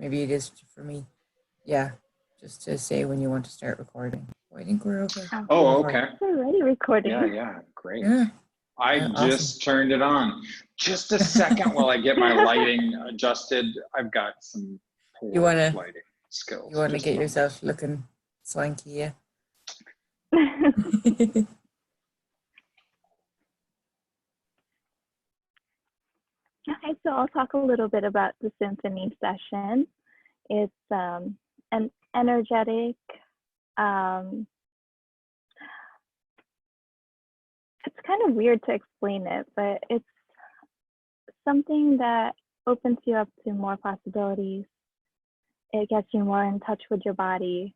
maybe it is for me. Yeah, just to say when you want to start recording. I think we're okay. Oh, okay. We're already recording. Yeah, great. Yeah. I just turned it on. Just a second while I get my lighting adjusted. I've got some poor lighting skills. You want to get yourself looking swanky, yeah? Okay, so I'll talk a little bit about the symphony session. It's an energetic, it's kind of weird to explain it, but it's something that opens you up to more possibilities. It gets you more in touch with your body,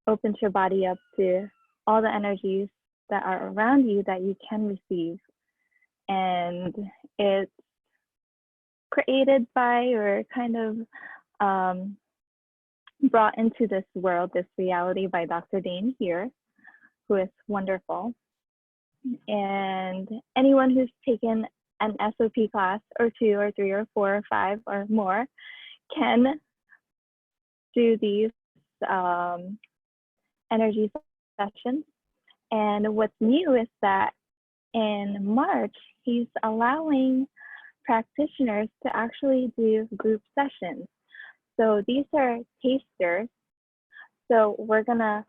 opens your body up to all the energies that are around you that you can receive. And it's created by, or kind of brought into this world, this reality, by Dr. Dane here, who is wonderful. And anyone who's taken an SOP class or 2 or 3 or 4 or 5 or more can do these energy sessions. And what's new is that in March, he's allowing practitioners to actually do group sessions. So these are tasters. So we're gonna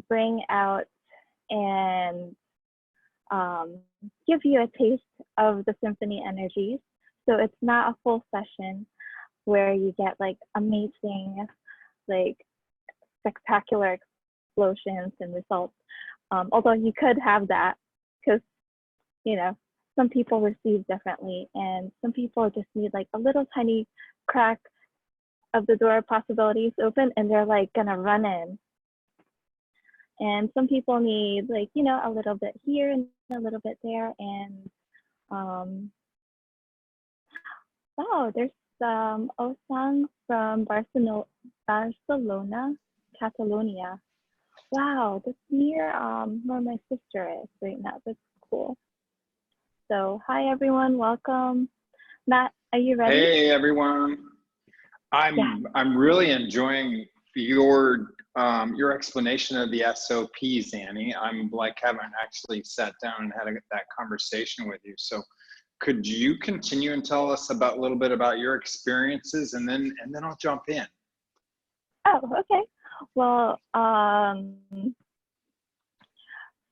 bring out and give you a taste of the symphony energies. So it's not a full session where you get like amazing, like spectacular explosions and results. Although you could have that, because, you know, some people receive differently, and some people just need like a little tiny crack of the door of possibilities open and they're like gonna run in. And some people need, like, you know, a little bit here and a little bit there. And wow, there's Osang from Barcelona, Catalonia. Wow, that's near where my sister is right now. That's cool. So hi everyone, welcome. Matt, are you ready? Hey everyone. I'm really enjoying your explanation of the SOPs, Annie. I'm like, haven't actually sat down and had that conversation with you. So could you continue and tell us about a little bit about your experiences, and then I'll jump in. Oh, okay. Well,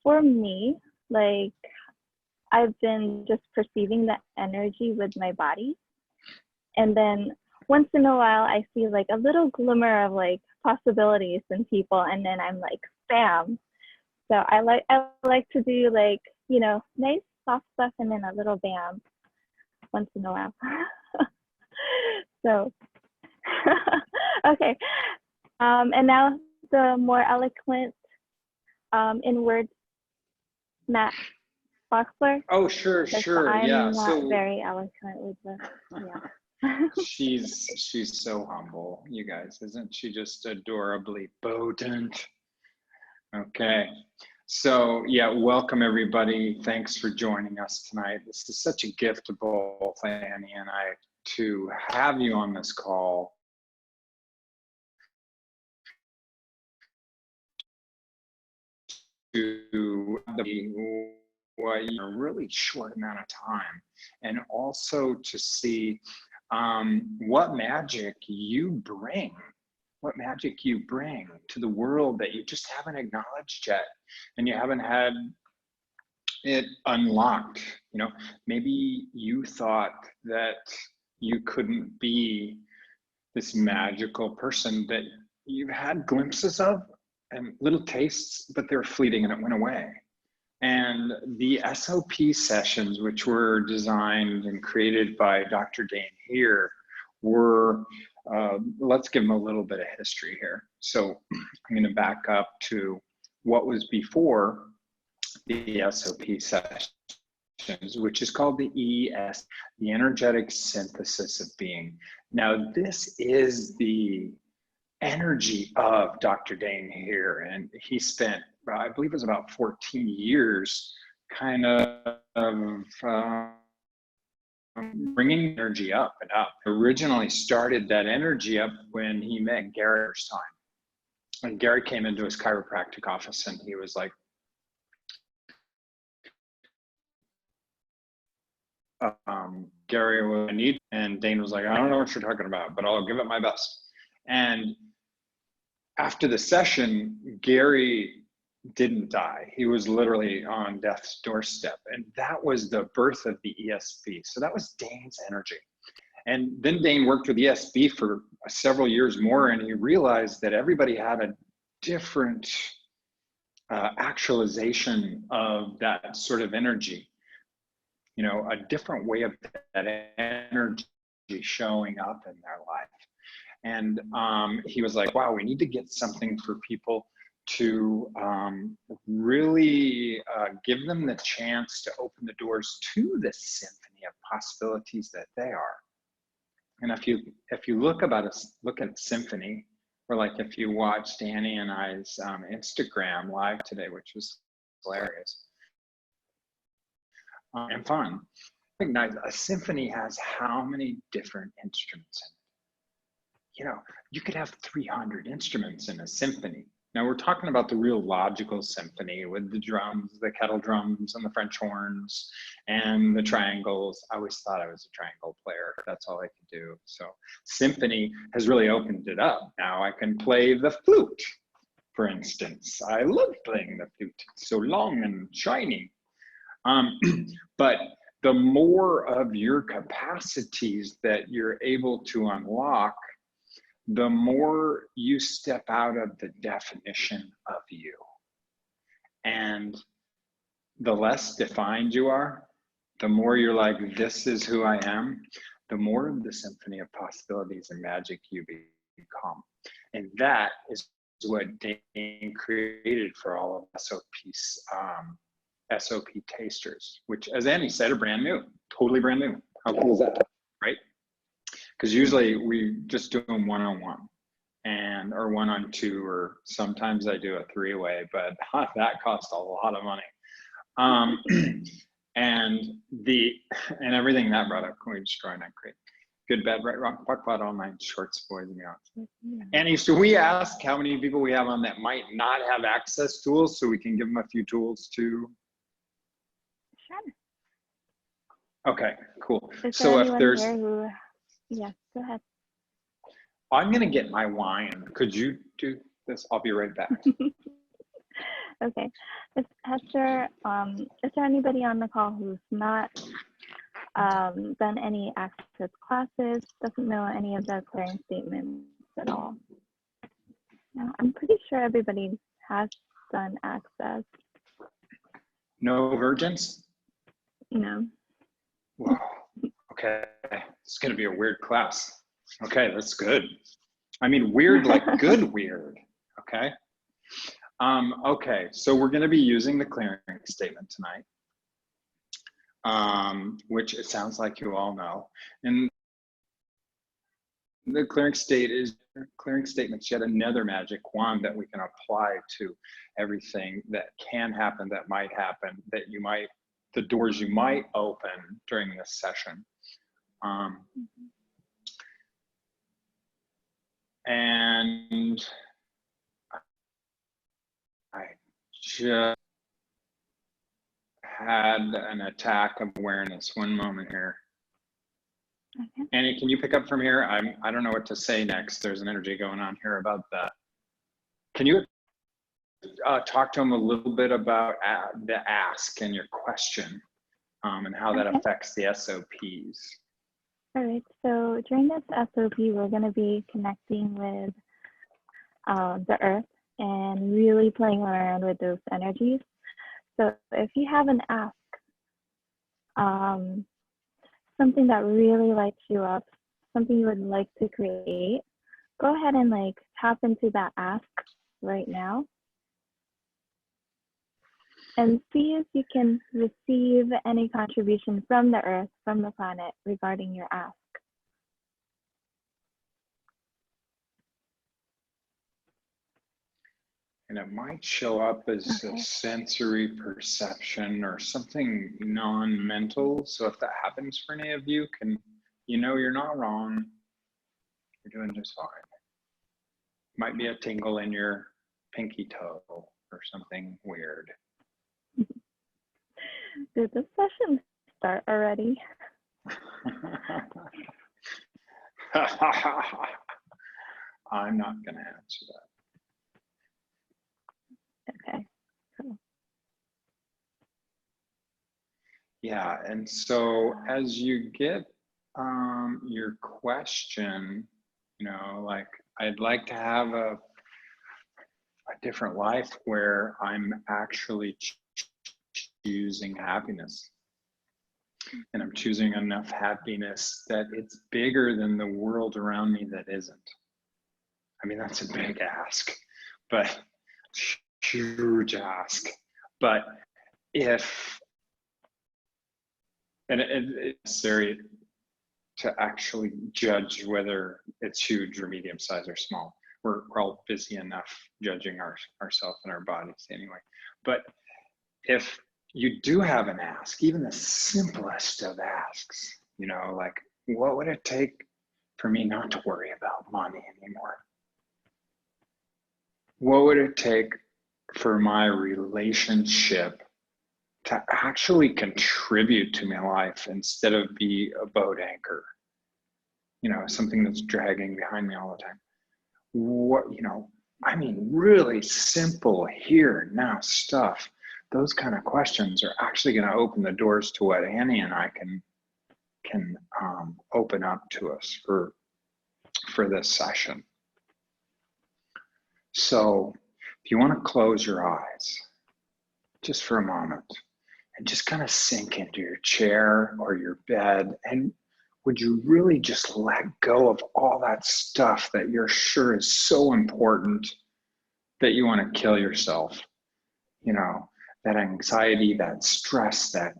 for me, like, I've been just perceiving the energy with my body. And then once in a while, I see like a little glimmer of like possibilities in people. And then I'm like, bam. So I like to do like, you know, nice soft stuff and then a little bam once in a while. So, okay. And now the more eloquent in words, Matt Bochsler. Oh, sure. I'm not very eloquent with the, yeah. She's so humble, you guys. Isn't she just adorably potent? Okay. So yeah, welcome everybody. Thanks for joining us tonight. This is such a gift to both Annie and I to have you on this call. To a really short amount of time, and also to see what magic you bring to the world that you just haven't acknowledged yet, and you haven't had it unlocked. You know, maybe you thought that you couldn't be this magical person that you've had glimpses of and little tastes, but they're fleeting and it went away. And the SOP sessions, which were designed and created by Dr. Dane here, were, let's give them a little bit of history here. So I'm going to back up to what was before the SOP sessions, which is called the ES, the Energetic Synthesis of Being. Now, this is the energy of Dr. Dane here, and he spent, I believe it was about 14 years kind of bringing energy up and up. Originally started that energy up when he met Gary first time. And Gary came into his chiropractic office and he was like, Gary, what I need. And Dane was like, I don't know what you're talking about, but I'll give it my best. And after the session, Gary didn't die. He was literally on death's doorstep. And that was the birth of the ESP. So that was Dane's energy. And then Dane worked with ESP for several years more, and he realized that everybody had a different actualization of that sort of energy. You know, a different way of that energy showing up in their life. And he was like, wow, we need to get something for people to really give them the chance to open the doors to the symphony of possibilities that they are. And if you look at Symphony, or like if you watched Annie and I's Instagram live today, which was hilarious and fun, recognize a symphony has how many different instruments in it. You know, you could have 300 instruments in a symphony. Now we're talking about the real logical symphony with the drums, the kettle drums and the French horns and the triangles. I always thought I was a triangle player. That's all I could do. So Symphony has really opened it up. Now I can play the flute, for instance. I love playing the flute. It's so long and shiny. But the more of your capacities that you're able to unlock, the more you step out of the definition of you. And the less defined you are, the more you're like, this is who I am, the more of the symphony of possibilities and magic you become. And that is what Dane created for all of SOP's SOP tasters, which, as Annie said, are brand new, totally brand new. How cool is that, right? Because usually we just do them one-on-one or one-on-two, or sometimes I do a three-way, but that costs a lot of money. And everything that brought up, can we destroy not great. Good, bad, right, wrong, puck, pot, all nine shorts, boys and girls. Annie, so we ask how many people we have on that might not have access tools, so we can give them a few tools to. Sure. Okay, cool. So if there's yes, go ahead. I'm gonna get my wine. Could you do this? I'll be right back. Okay. Is there anybody on the call who's not done any access classes, doesn't know any of the clearing statements at all? No, I'm pretty sure everybody has done access. No virgins? No. Whoa. Okay, it's gonna be a weird class. Okay, that's good. I mean, weird, like good weird, okay? Okay, so we're gonna be using the clearing statement tonight, which it sounds like you all know. And the clearing statement's yet another magic wand that we can apply to everything that can happen, that might happen, the doors you might open during this session. And I just had an attack of awareness. One moment here. Okay. Annie, can you pick up from here? I don't know what to say next. There's an energy going on here about that. Can you talk to him a little bit about the ask and your question and how that affects the SOPs? All right, so during this SOP, we're going to be connecting with the earth and really playing around with those energies. So if you have an ask, something that really lights you up, something you would like to create, go ahead and like tap into that ask right now and see if you can receive any contribution from the earth, from the planet regarding your ask. And it might show up as a Okay. sensory perception or something non-mental. So if that happens for any of you, you're not wrong. You're doing just fine. Might be a tingle in your pinky toe or something weird. Did this session start already? I'm not going to answer that. Okay, cool. Yeah, and so as you get your question, like I'd like to have a different life where I'm actually choosing happiness. And I'm choosing enough happiness that it's bigger than the world around me that isn't. I mean, that's a big ask, but huge ask. But it's necessary to actually judge whether it's huge or medium size or small. We're all busy enough judging ourselves and our bodies anyway. But if you do have an ask, even the simplest of asks, like what would it take for me not to worry about money anymore? What would it take for my relationship to actually contribute to my life instead of be a boat anchor? Something that's dragging behind me all the time. Really simple here now stuff. Those kind of questions are actually going to open the doors to what Annie and I can open up to us for this session. So if you want to close your eyes just for a moment and just kind of sink into your chair or your bed, and would you really just let go of all that stuff that you're sure is so important that you want to kill yourself? That anxiety, that stress, that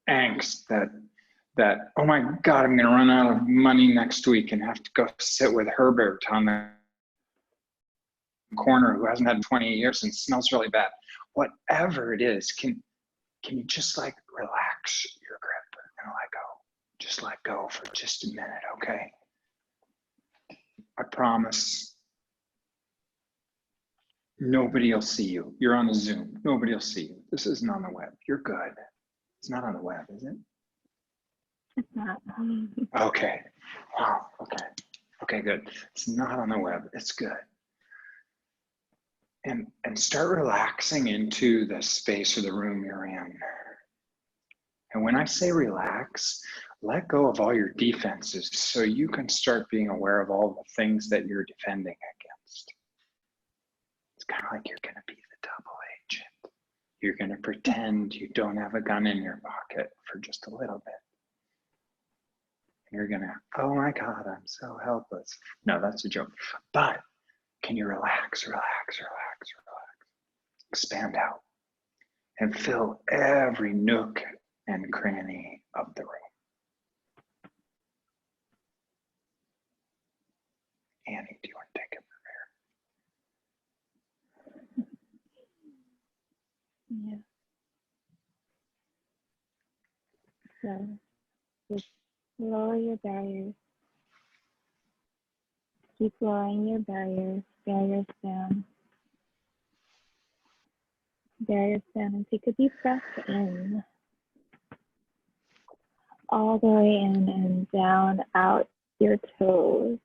angst, that oh my God, I'm going to run out of money next week and have to go sit with Herbert on the corner who hasn't had 20 years and smells really bad. Whatever it is, can you just like relax your grip and let go? Just let go for just a minute, okay? I promise nobody will see you. You're on a Zoom. Nobody will see you. This isn't on the web. You're good. It's not on the web, is it? It's not. Okay. Wow. Okay. Okay, good. It's not on the web. It's good. And start relaxing into the space or the room you're in. And when I say relax, let go of all your defenses so you can start being aware of all the things that you're defending against. It's kind of like you're going to be the double agent. You're going to pretend you don't have a gun in your pocket for just a little bit. And you're going to, oh my God, I'm so helpless. No, that's a joke. But can you relax, relax, relax, relax? Expand out and fill every nook and cranny of the room. Annie, do you want to take it from here? Yeah. So just lower your barriers. Keep lowering your barriers down. Barriers down, and take a deep breath in. All the way in and down out your toes.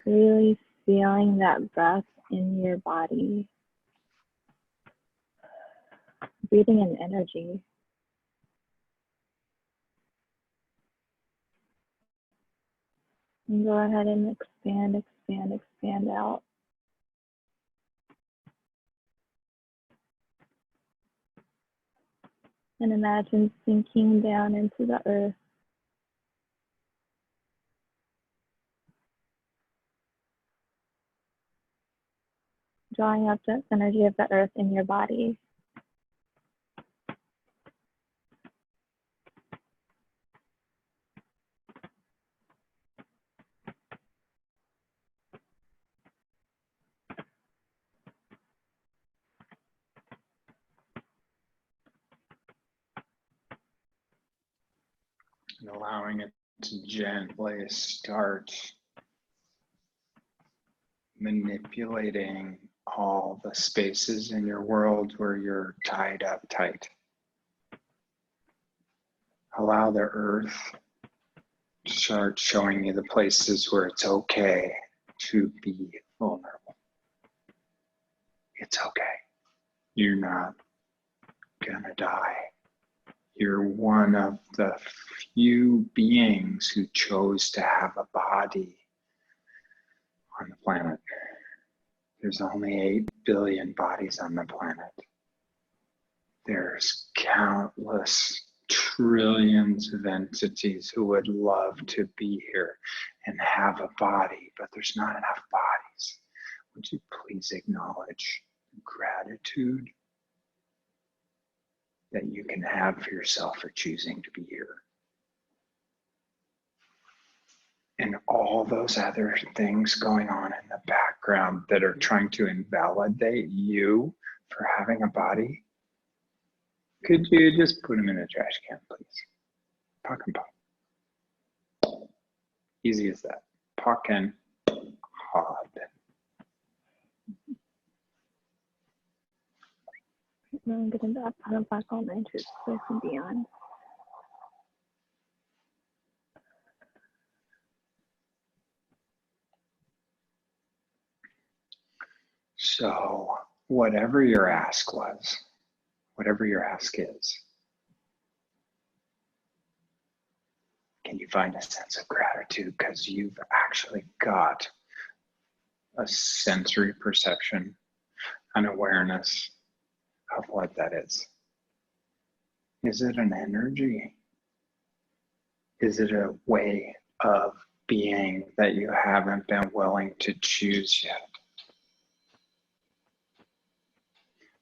Really feeling that breath in your body. Breathing in energy. And go ahead and expand, expand, expand out. And imagine sinking down into the earth. Drawing up the energy of the earth in your body. And allowing it to gently start manipulating all the spaces in your world where you're tied up tight. Allow the earth to start showing you the places where it's okay to be vulnerable. It's okay. You're not gonna die. You're one of the few beings who chose to have a body on the planet. There's only 8 billion bodies on the planet. There's countless trillions of entities who would love to be here and have a body, but there's not enough bodies. Would you please acknowledge gratitude that you can have for yourself for choosing to be here? And all those other things going on in the background that are trying to invalidate you for having a body, could you just put them in a trash can, please? Pock and pop. Easy as that. Pock and hod. Now I'm going to put them back on into space and beyond. So whatever your ask was, whatever your ask is, can you find a sense of gratitude because you've actually got a sensory perception, an awareness of what that is? Is it an energy? Is it a way of being that you haven't been willing to choose yet?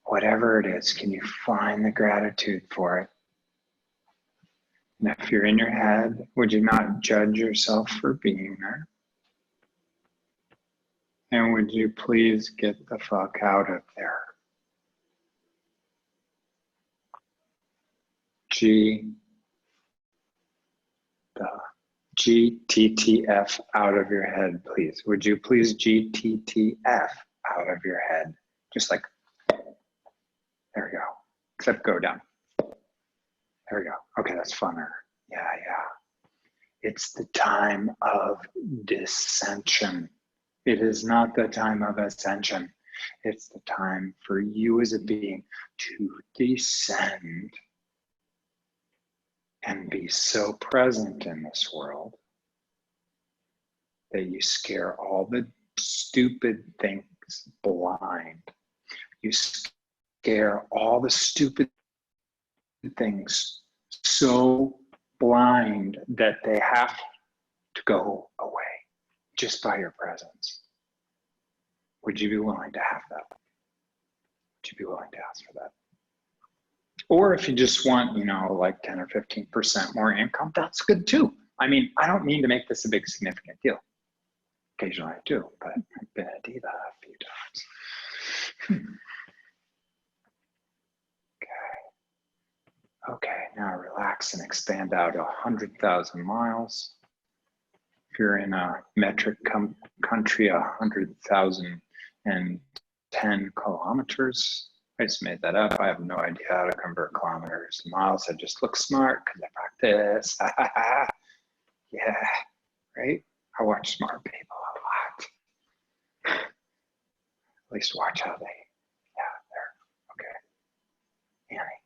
Whatever it is, can you find the gratitude for it? And if you're in your head, would you not judge yourself for being there? And would you please get the fuck out of there? GTTF out of your head, please. Would you please GTTF out of your head? Just like, there we go. Except go down. There we go. Okay, that's funner. Yeah. It's the time of dissension. It is not the time of ascension. It's the time for you as a being to descend and be so present in this world that you scare all the stupid things blind. You scare all the stupid things so blind that they have to go away just by your presence. Would you be willing to have that? Would you be willing to ask for that? Or if you just want, like 10 or 15% more income, that's good too. I mean, I don't mean to make this a big significant deal. Occasionally I do, but I've been a diva a few times. Okay, now relax and expand out 100,000 miles. If you're in a metric country, 100,010 kilometers. I just made that up. I have no idea how to convert kilometers to miles. I just look smart because I practice. Yeah, right? I watch smart people a lot. At least watch how they, there. Okay. Annie,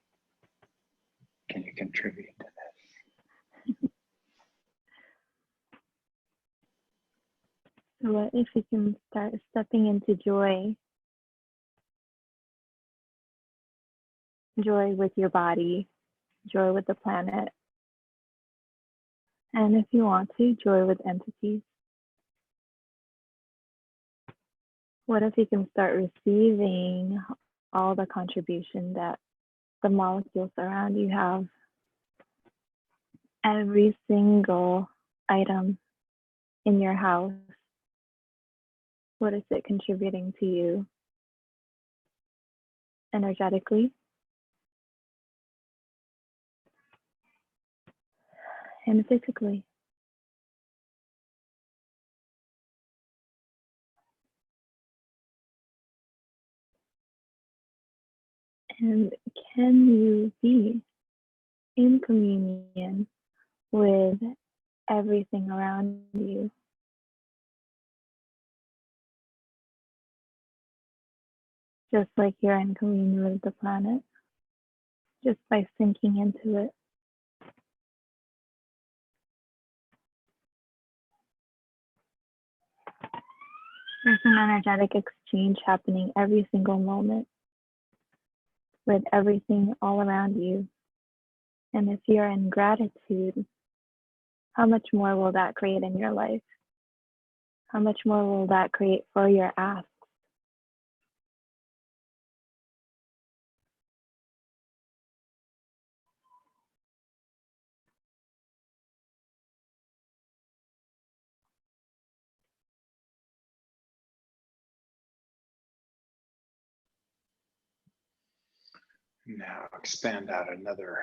can you contribute to this? What if you can start stepping into joy? Joy with your body, joy with the planet, and if you want to, joy with entities. What if you can start receiving all the contribution that the molecules around you have? Every single item in your house, what is it contributing to you energetically? and physically. And can you be in communion with everything around you? Just like you're in communion with the planet, just by sinking into it. There's an energetic exchange happening every single moment with everything all around you. And if you're in gratitude, how much more will that create in your life? How much more will that create for your ask? Now expand out another.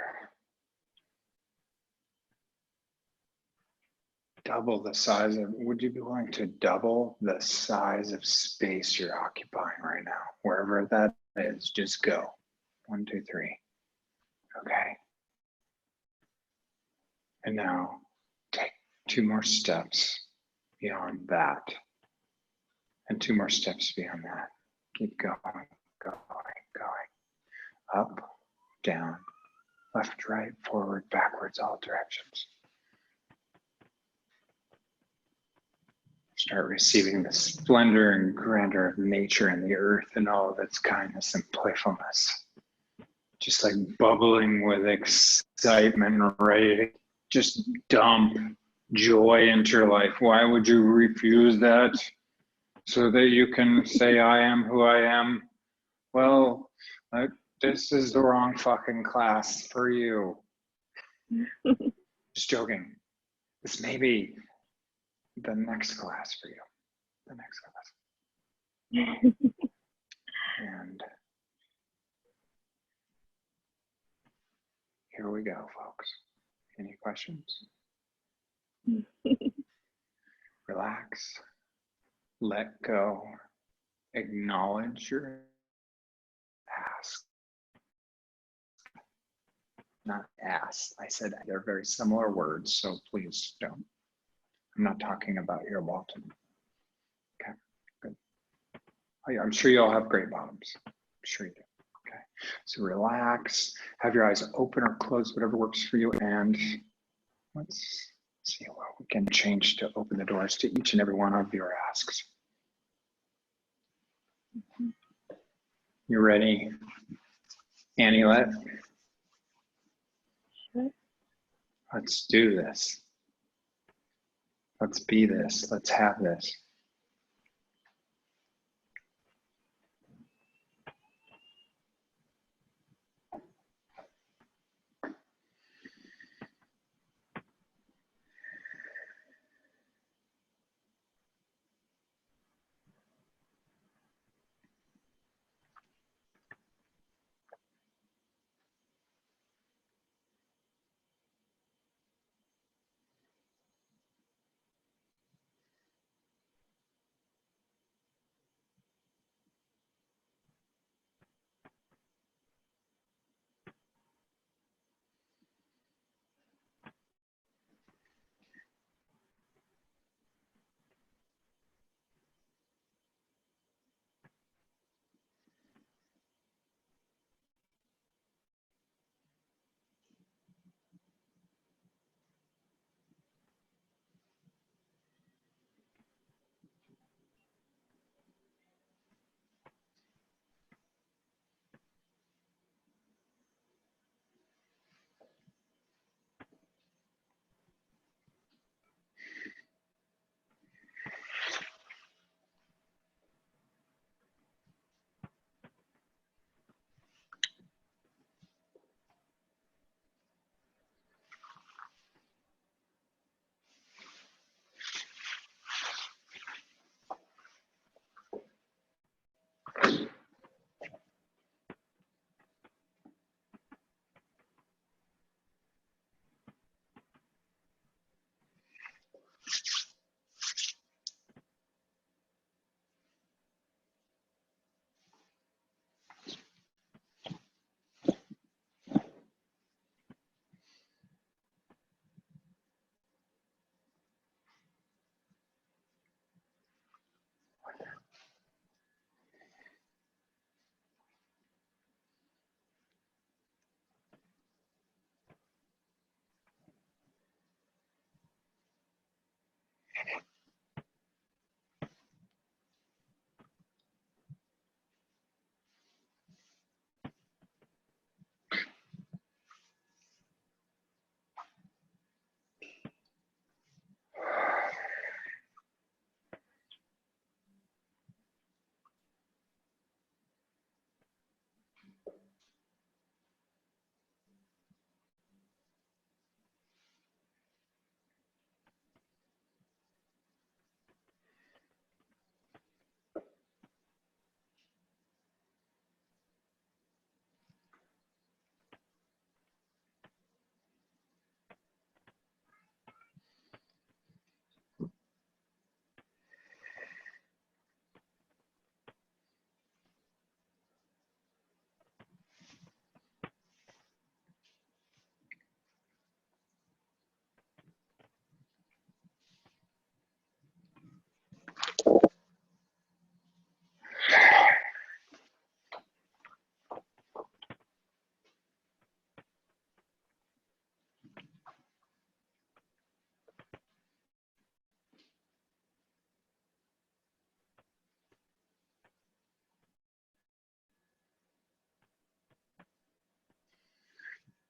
Double the size of, would you be willing to double the size of space you're occupying right now? Wherever that is, just go. 1, 2, 3. Okay. And now take 2 more steps beyond that. And 2 more steps beyond that. Keep going, going, going. Up, down, left, right, forward, backwards, all directions. Start receiving the splendor and grandeur of nature and the earth and all of its kindness and playfulness. Just like bubbling with excitement, ready to just dump joy into your life. Why would you refuse that? So that you can say, I am who I am? Well, this is the wrong fucking class for you. Just joking. This may be the next class for you. The next class. And here we go, folks. Any questions? Relax. Let go. Acknowledge your ask. Not ask. I said they're very similar words, so please don't. I'm not talking about your bottom. Okay, good. Oh, yeah, I'm sure you all have great bottoms. I'm sure you do. Okay, so relax. Have your eyes open or closed, whatever works for you. And let's see what we can change to open the doors to each and every one of your asks. You ready, Annielet? Sure. Let's do this. Let's be this. Let's have this.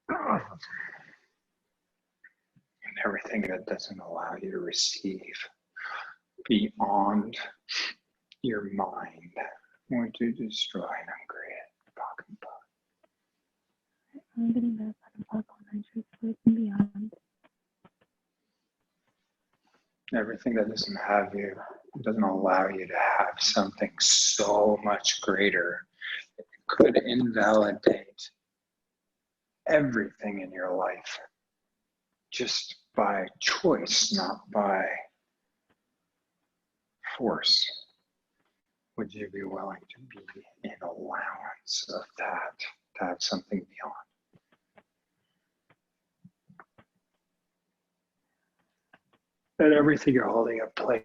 And everything that doesn't allow you to receive beyond your mind, want to destroy and uncreate. I'm getting back on the on truth and beyond. Everything that doesn't have you, doesn't allow you to have something so much greater, it could invalidate everything in your life just by choice, not by force. Would you be willing to be in allowance of that, to have something beyond? That everything you're holding up play.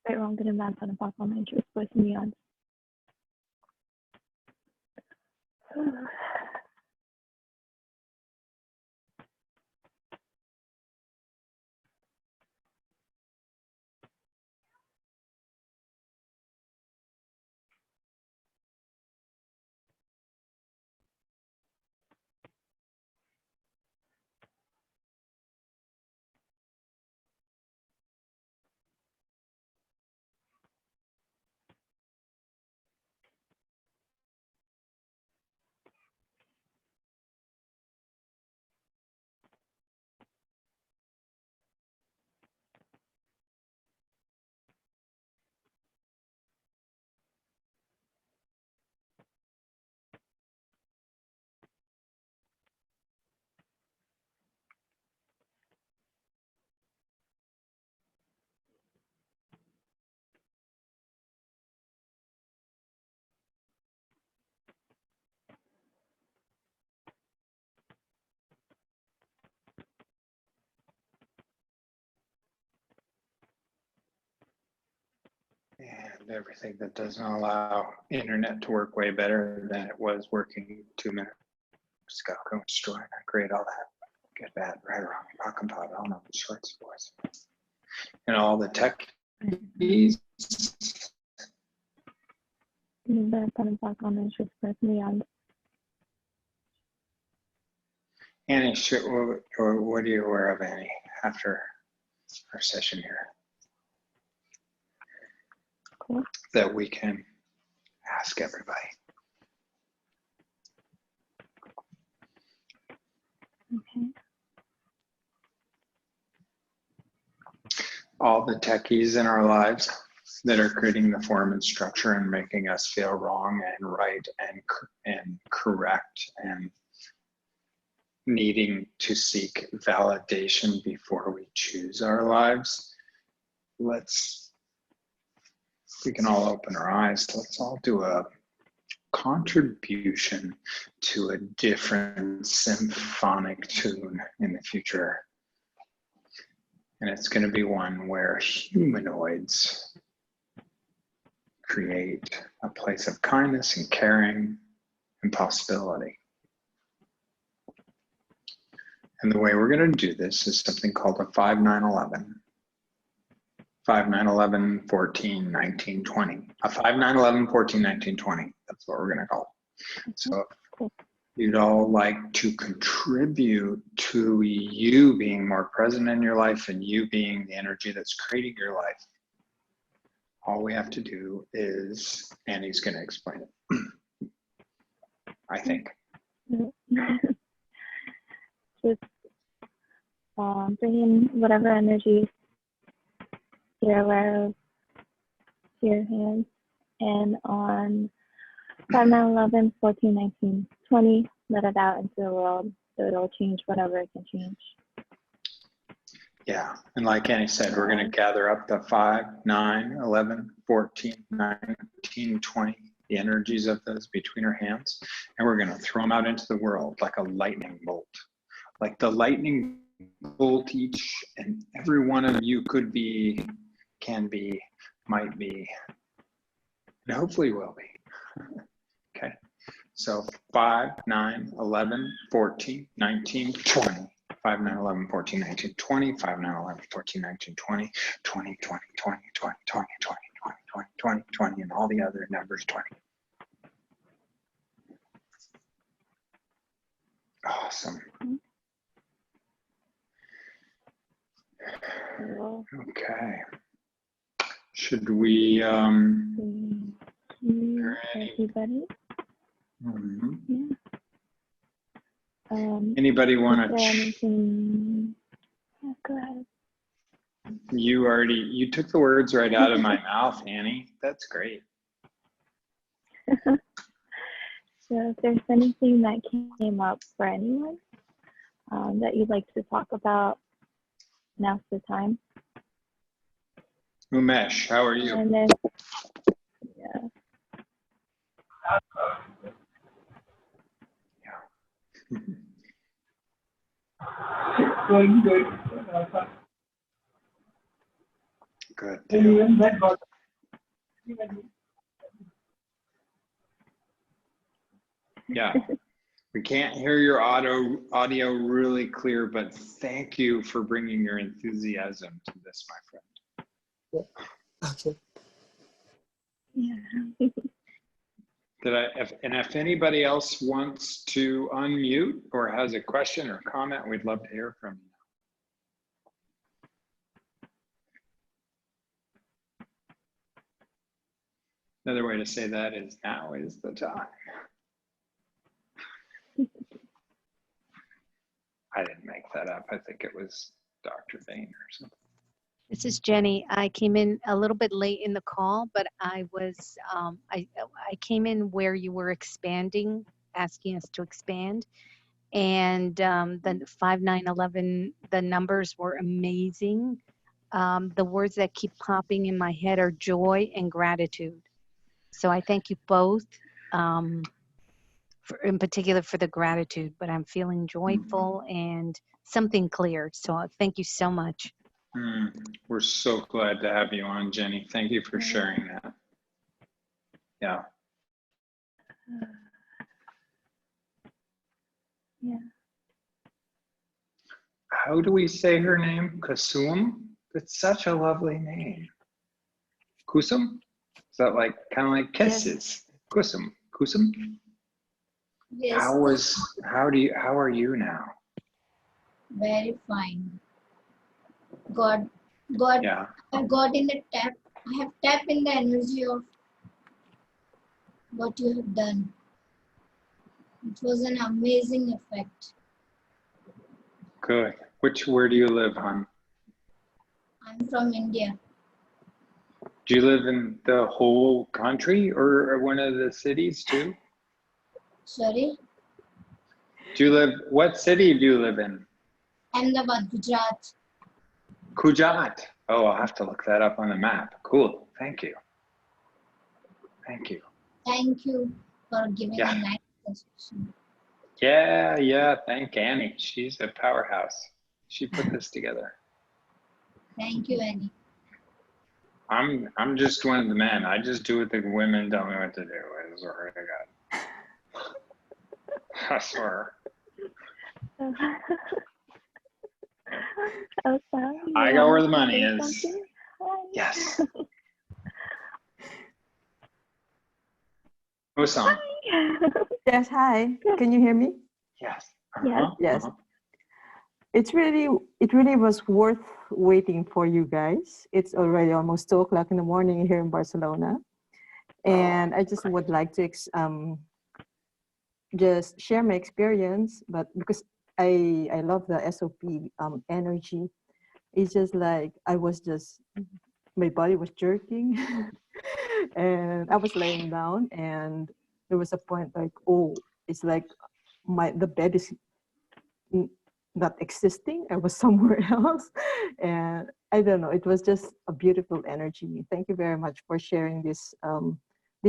Right wrong, good and bad, fun and pop on my truth, voice and beyond. And everything that doesn't allow internet to work way better than it was working 2 minutes ago. Go destroy and create all that. Good, bad, right, wrong, rock and pop, all know the shorts, boys. And all the tech keys. Annie, what are you aware of, Annie, after our session here? Cool. That we can ask everybody. Okay. All the techies in our lives that are creating the form and structure and making us feel wrong and right and correct and needing to seek validation before we choose our lives. We can all open our eyes. Let's all do a contribution to a different symphonic tune in the future. And it's going to be one where humanoids create a place of kindness and caring and possibility. And the way we're going to do this is something called a 5-9-11. 5-9-11, 14, 19, 20. A 5-9-11, 14, 19, 20. That's what we're going to call it. So if you'd all like to contribute to you being more present in your life and you being the energy that's creating your life, all we have to do is, Annie's going to explain it, I think. Just bring in whatever energy you're aware of to your hands, and on 5-9-11, 14, 19, 20, let it out into the world so it'll change whatever it can change. Yeah, and like Annie said, we're going to gather up the 5, 9, 11, 14, 19, 20, the energies of those between our hands, and we're going to throw them out into the world like a lightning bolt. Like the lightning bolt each and every one of you could be, can be, might be, and hopefully will be. Okay, so 5, 9, 11, 14, 19, 20. 5, 9, 11, 14, 19, 20, 5, 9, 11, 14, 19, 20, 20, 20, 20, 20, 20, 20, 20, 20, 20, 20, and all the other numbers 20. Awesome. Cool. Okay. Should we Everybody? mhm. Yeah. Anybody Is want there to anything? Yeah, go ahead. you took the words right out of my mouth, Annie. That's great. So if there's anything that came up for anyone that you'd like to talk about, now's the time. Umesh, how are you? And then, yeah. Going good. Good. And even that got Yeah. We can't hear your audio really clear, but thank you for bringing your enthusiasm to this, my friend. okay. Yeah. If anybody else wants to unmute or has a question or comment, we'd love to hear from you. Another way to say that is now is the time. I didn't make that up. I think it was Dr. Vane or something. This is Jenny. I came in a little bit late in the call, but I was I came in where you were expanding, asking us to expand, and the 5, 9, 11, the numbers were amazing. The words that keep popping in my head are joy and gratitude. So I thank you both, in particular for the gratitude. But I'm feeling joyful and something clear. So thank you so much. We're so glad to have you on, Jenny. Thank you for sharing that. Yeah. Yeah. How do we say her name? Kusum? It's such a lovely name. Kusum? Is that like kind of like kisses? Kusum. Kusum? Yes, How are you now? very fine. God, Yeah. I got in a tap. I have tapped in the energy of what you have done. It was an amazing effect. Good. Where do you live, hon? I'm from India. Do you live in the whole country or one of the cities too? Sorry, What city do you live in? Ahmedabad, Gujarat. Gujarat. Oh, I'll have to look that up on the map. Cool. Thank you. Thank you. Thank you for giving Yeah. a nice suggestion. Yeah. Thank Annie. She's a powerhouse. She put this together. Thank you, Annie. I'm just one of the men. I just do what the women tell me what to do. I swear to God. I swear. Oh, sorry. I go where the money is. Something? Hi. Yes. Osam. Yes, hi. Can you hear me? Yes. Yes. Yes. It really was worth waiting for you guys. It's already almost 2 o'clock in the morning here in Barcelona. And I just would like to just share my experience, but because I love the SOP energy. It's just like my body was jerking and I was laying down and there was a point like, oh, it's like the bed is not existing. I was somewhere else. And I don't know, it was just a beautiful energy. Thank you very much for sharing this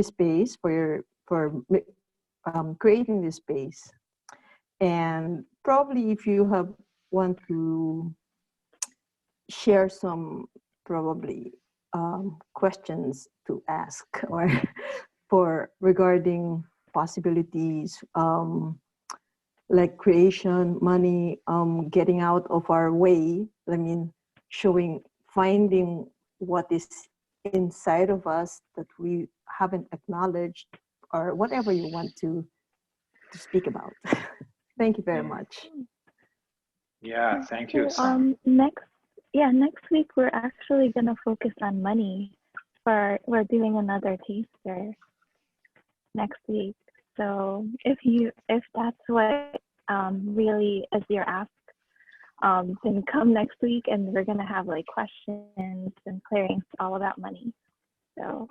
space, for creating this space. And probably if you want to share some probably questions to ask or for regarding possibilities, like creation, money, getting out of our way. I mean, finding what is inside of us that we haven't acknowledged, or whatever you want to speak about. Thank you very much. Yeah, thank you, So, Sam. next week we're actually gonna focus on money. We're doing another taster next week. So if that's what really is your ask, then come next week and we're gonna have like questions and clearings all about money. So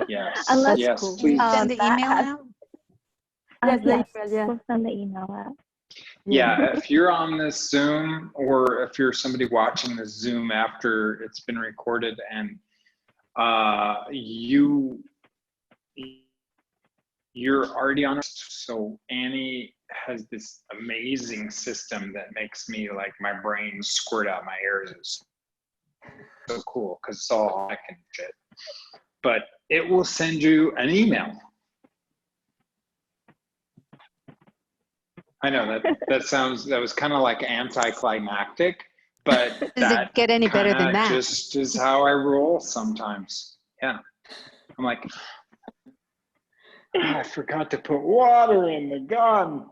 Yes, unless yes, cool. Can you please. send the Matt email has, out? Yes, the yes, email, yeah. we'll send the email out. Yeah, if you're on this Zoom, or if you're somebody watching this Zoom after it's been recorded, and you're already on it. So Annie has this amazing system that makes me like my brain squirt out my ears. It's so cool because it's all I can shit. But it will send you an email. I know that was kind of like anticlimactic, but Does it that get any better than kinda that? just is how I roll sometimes. Yeah, I'm like, I forgot to put water in the gun.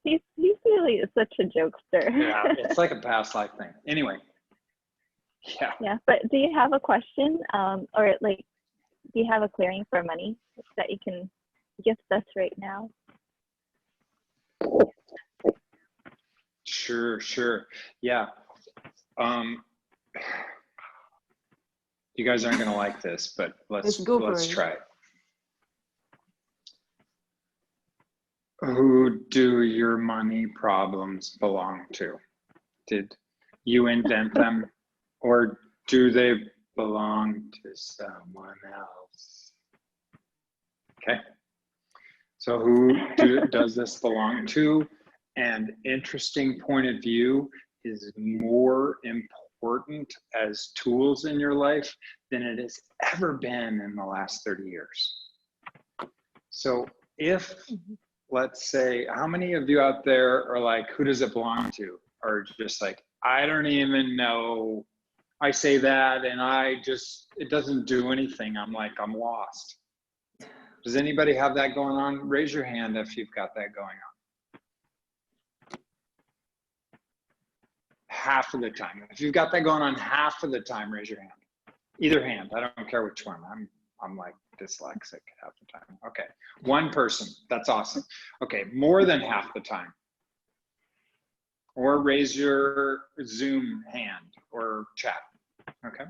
He's really such a jokester. Yeah, it's like a past life thing. Anyway, yeah. Yeah, but do you have a question, or like, do you have a clearing for money that you can gift us right now? Sure. Yeah. You guys aren't gonna like this, but let's go for it. try it. Who do your money problems belong to? Did you invent them, or do they belong to someone else? Okay. So who does this belong to? And interesting point of view is more important as tools in your life than it has ever been in the last 30 years. So if, let's say, how many of you out there are like, who does it belong to? Or just like, I don't even know. I say that and it doesn't do anything. I'm like, I'm lost. Does anybody have that going on? Raise your hand if you've got that going on. Half of the time. If you've got that going on half of the time, raise your hand. Either hand. I don't care which one. I'm like dyslexic half the time. Okay. One person. That's awesome. Okay. More than half the time. Or raise your Zoom hand or chat. Okay.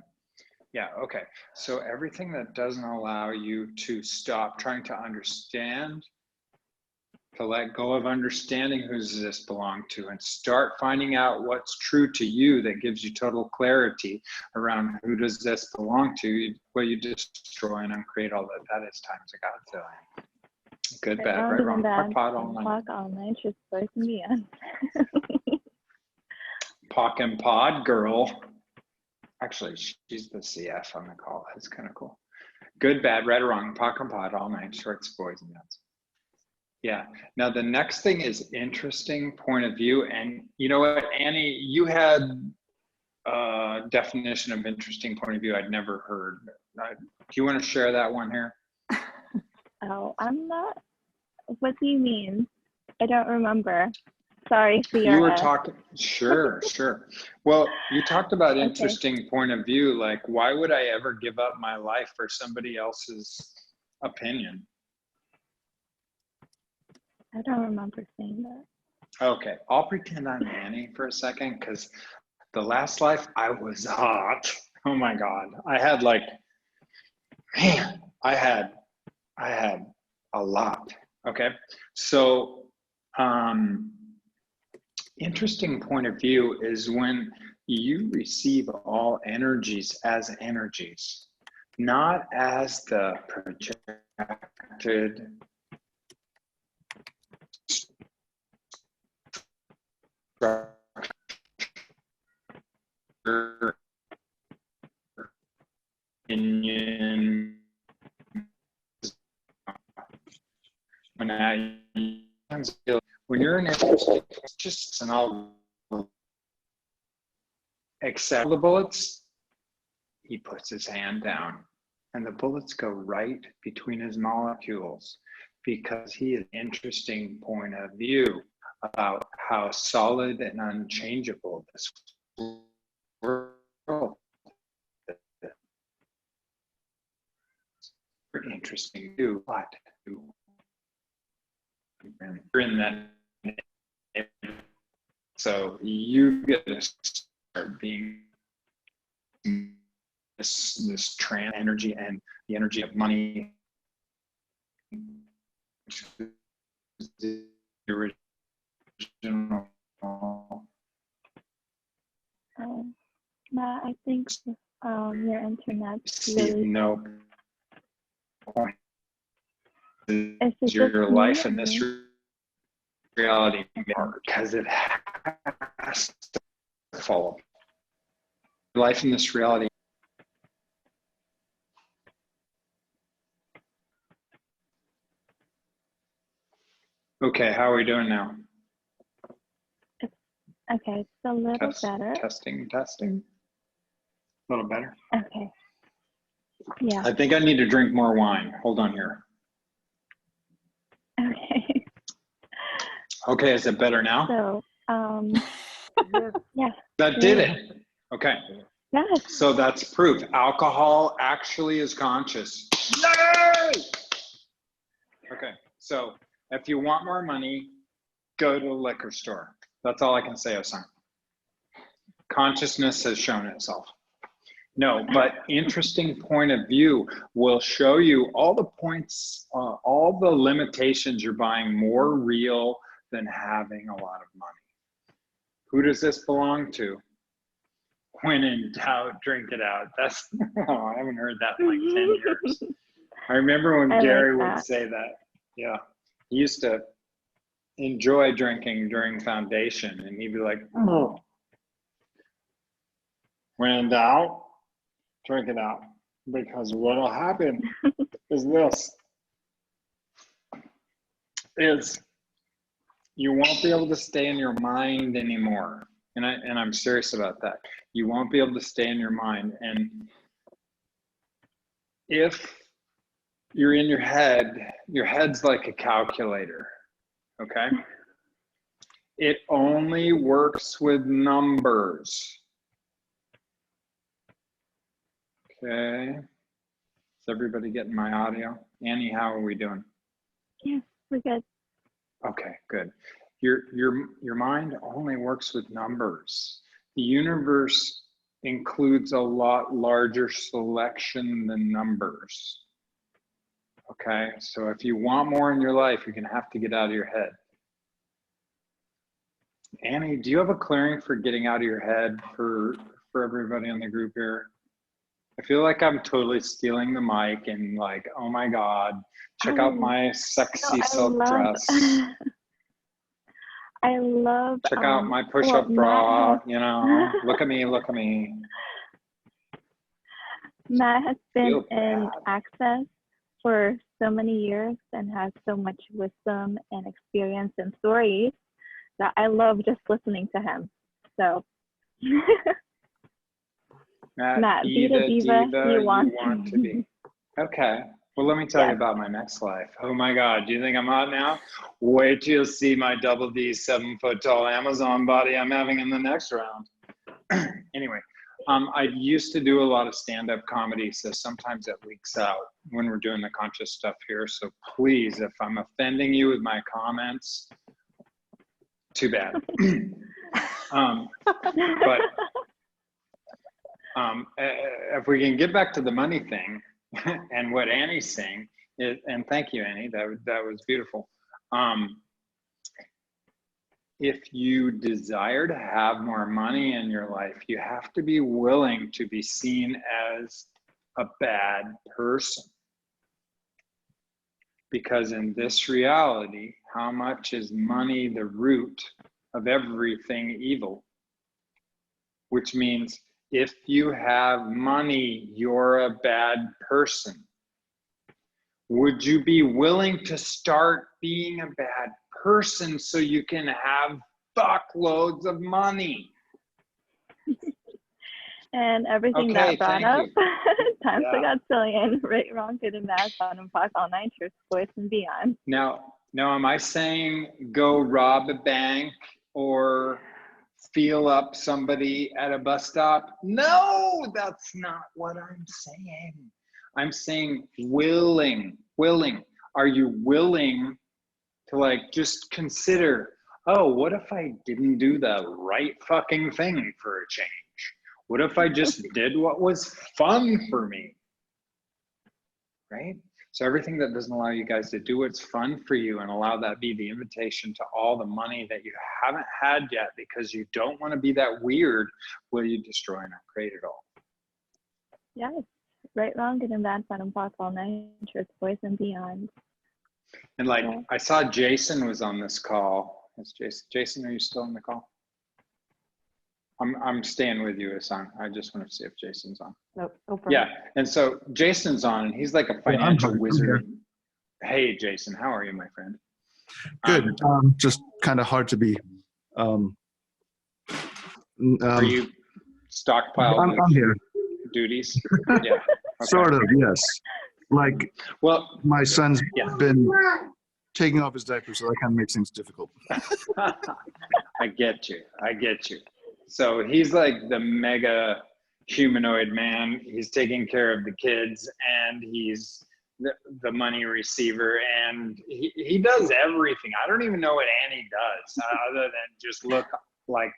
Yeah, okay. So everything that doesn't allow you to stop trying to understand, to let go of understanding who does this belong to, and start finding out what's true to you that gives you total clarity around who does this belong to, will you destroy and uncreate all that is times a Godzilla. Good, bad, right, wrong, pot all night. All night, just both me on. Pock and pod girl. Actually, she's the CF on the call. That's kind of cool. Good, bad, right or wrong, pock and pod all night, shorts, boys, and nuts. Yeah. Now, the next thing is interesting point of view. And you know what, Annie, you had a definition of interesting point of view I'd never heard. Do you want to share that one here? Oh, I'm not. What do you mean? I don't remember. Sorry, CRS. You were talking, sure. Well, you talked about interesting point of view, like why would I ever give up my life for somebody else's opinion? I don't remember saying that. Okay, I'll pretend I'm Annie for a second, because the last life I was hot. Oh my God, I had like, man, I had a lot. Okay, so interesting point of view is when you receive all energies as energies, not as the projected opinion Now, when you're in interesting, it's just an all except the bullets, he puts his hand down and the bullets go right between his molecules because he has an interesting point of view about how solid and unchangeable this world is. Very interesting too, but you're in that, so you get to start being this trans energy and the energy of money, the original. Matt, I think your internet's really. No point. Is it Your just life me in or this me? reality because it has to follow. Life in this reality. Okay, how are we doing now? Okay, it's a little better. Testing. A little better. Okay. Yeah. I think I need to drink more wine. Hold on here. Okay. Okay, is it better now? So, yeah. That did it. Okay. Yes. So that's proof. Alcohol actually is conscious. Yay! Okay, so if you want more money, go to the liquor store. That's all I can say, Osan. Consciousness has shown itself. No, but interesting point of view will show you all the points, all the limitations you're buying more real than having a lot of money. Who does this belong to? When in doubt, drink it out. That's, oh, I haven't heard that in like 10 years. I remember when Gary would say that. Yeah, he used to enjoy drinking during foundation and he'd be like, oh, when in doubt, drink it out, because what'll happen is this, is you won't be able to stay in your mind anymore. And I'm serious about that. You won't be able to stay in your mind. And if you're in your head's like a calculator, okay? It only works with numbers. Okay. Is everybody getting my audio? Annie, how are we doing? Yeah, we're good. Okay, good. Your mind only works with numbers. The universe includes a lot larger selection than numbers. Okay, so if you want more in your life, you're gonna have to get out of your head. Annie, do you have a clearing for getting out of your head for everybody in the group here? I feel like I'm totally stealing the mic and like, oh my God, check out my sexy silk dress. I love. Check out my push-up bra, you know, look at me, look at me. Matt has been in Access for so many years and has so much wisdom and experience and stories that I love just listening to him. So. Matt, be the diva you want to be. Okay. Well, let me tell you about my next life. Oh my God, do you think I'm hot now? Wait till you see my double D 7-foot tall Amazon body I'm having in the next round. Anyway, I used to do a lot of stand-up comedy, so sometimes it leaks out when we're doing the conscious stuff here. So please, if I'm offending you with my comments, too bad. But if we can get back to the money thing and what Annie's saying, and thank you, Annie, that was beautiful. If you desire to have more money in your life, you have to be willing to be seen as a bad person. Because in this reality, how much is money the root of everything evil? Which means if you have money, you're a bad person. Would you be willing to start being a bad person so you can have fuckloads of money? And everything Okay, that brought thank up, you. times a Yeah. gazillion, right, wrong, good and bad, fun and fuck, all nine shirts, boys and beyond. Now, am I saying go rob a bank or feel up somebody at a bus stop? No, that's not what I'm saying. I'm saying willing. Are you willing to like just consider, oh, what if I didn't do the right fucking thing for a change? What if I just did what was fun for me? Right? So everything that doesn't allow you guys to do what's fun for you and allow that be the invitation to all the money that you haven't had yet because you don't want to be that weird, will you destroy and not create it all? Yes, right, wrong, good and bad, fun and fuck, all nine shirts, boys and beyond. And like, Yeah. I saw Jason was on this call. Is Jason, are you still on the call? I'm staying with you, Hassan. I just want to see if Jason's on. Nope, no problem. Yeah, and so Jason's on, and he's like a financial wizard. Hey, Jason, how are you, my friend? Good. Just kind of hard to be. Are you stockpiled I'm here. duties? Yeah. Okay. Sort of, yes. Like, well, my son's yeah. been taking off his diaper, so that kind of makes things difficult. I get you. So he's like the mega humanoid man. He's taking care of the kids, and he's the money receiver, and he does everything. I don't even know what Annie does other than just look like,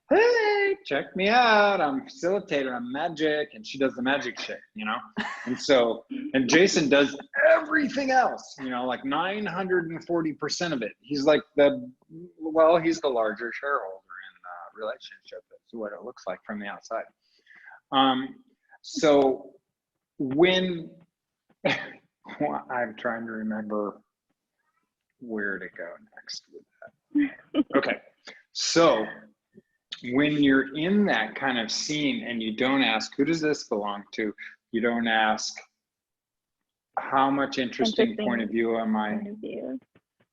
hey, check me out. I'm a facilitator. I'm magic. And she does the magic shit, you know? And so, and Jason does everything else, you know, like 940% of it. He's like he's the larger shareholder in the relationship. That's what it looks like from the outside. So when, I'm trying to remember where to go next with that. Okay. So when you're in that kind of scene and you don't ask, who does this belong to? You don't ask, how much interesting point of view am I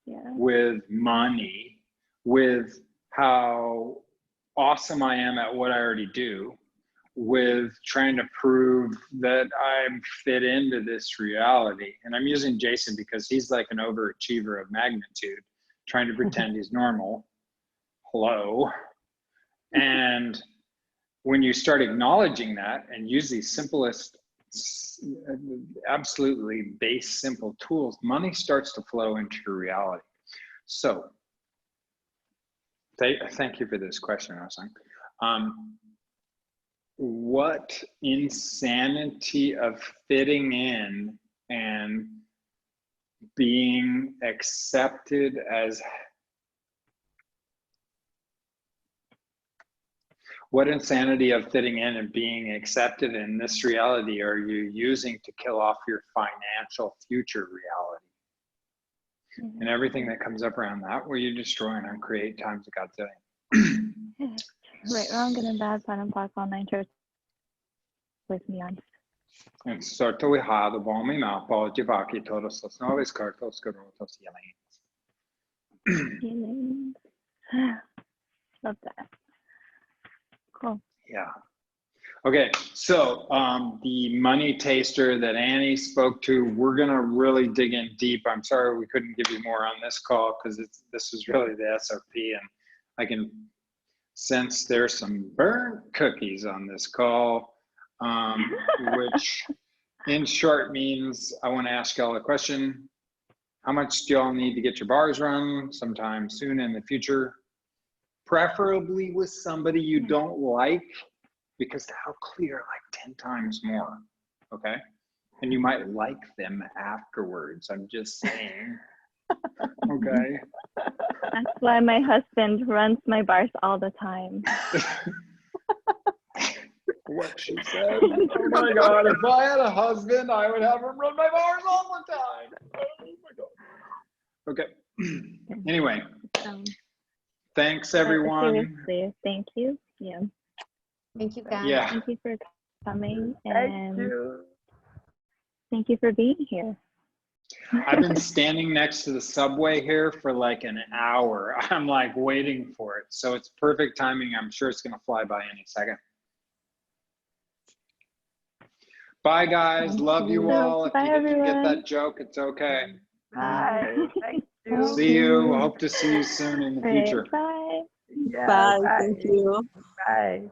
with money, with how awesome I am at what I already do, with trying to prove that I'm fit into this reality. And I'm using Jason because he's like an overachiever of magnitude, trying to pretend he's normal. Hello. And when you start acknowledging that and use these simplest, absolutely base, simple tools, money starts to flow into your reality. So, thank you for this question, Hassan. What insanity of fitting in and being accepted as what insanity of fitting in and being accepted in this reality are you using to kill off your financial future reality? Mm-hmm. And everything that comes up around that, will you destroy and uncreate times of God's day? Right, wrong, good and bad, fun and fuck, all nine shirts, with me on. And so to we have the bomb in our pode vaki todos os noves cartos garotos yelling. Love that. Cool. Yeah. Okay, so the money taster that Annie spoke to, we're gonna really dig in deep. I'm sorry we couldn't give you more on this call because this is really the SOP, and I can sense there's some burnt cookies on this call, which in short means I want to ask y'all a question. How much do y'all need to get your bars run sometime soon in the future? Preferably with somebody you don't like, because that'll clear like 10 times more, okay? And you might like them afterwards, I'm just saying, okay? That's why my husband runs my bars all the time. What she said. Oh my God, if I had a husband, I would have him run my bars all the time. Oh my God. Okay, anyway. Thanks, everyone. Seriously, thank you. Yeah. Thank you, guys. Yeah. Thank you for coming, and thank you for being here. I've been standing next to the subway here for like an hour. I'm like waiting for it. So it's perfect timing. I'm sure it's going to fly by any second. Bye, guys. Thank Love you you. all. If Bye, you didn't get everyone. that joke, it's okay. Bye. Thank you. See you. Hope to see you soon in the All right, future. bye. Yeah, Bye. bye. Thank you. Bye.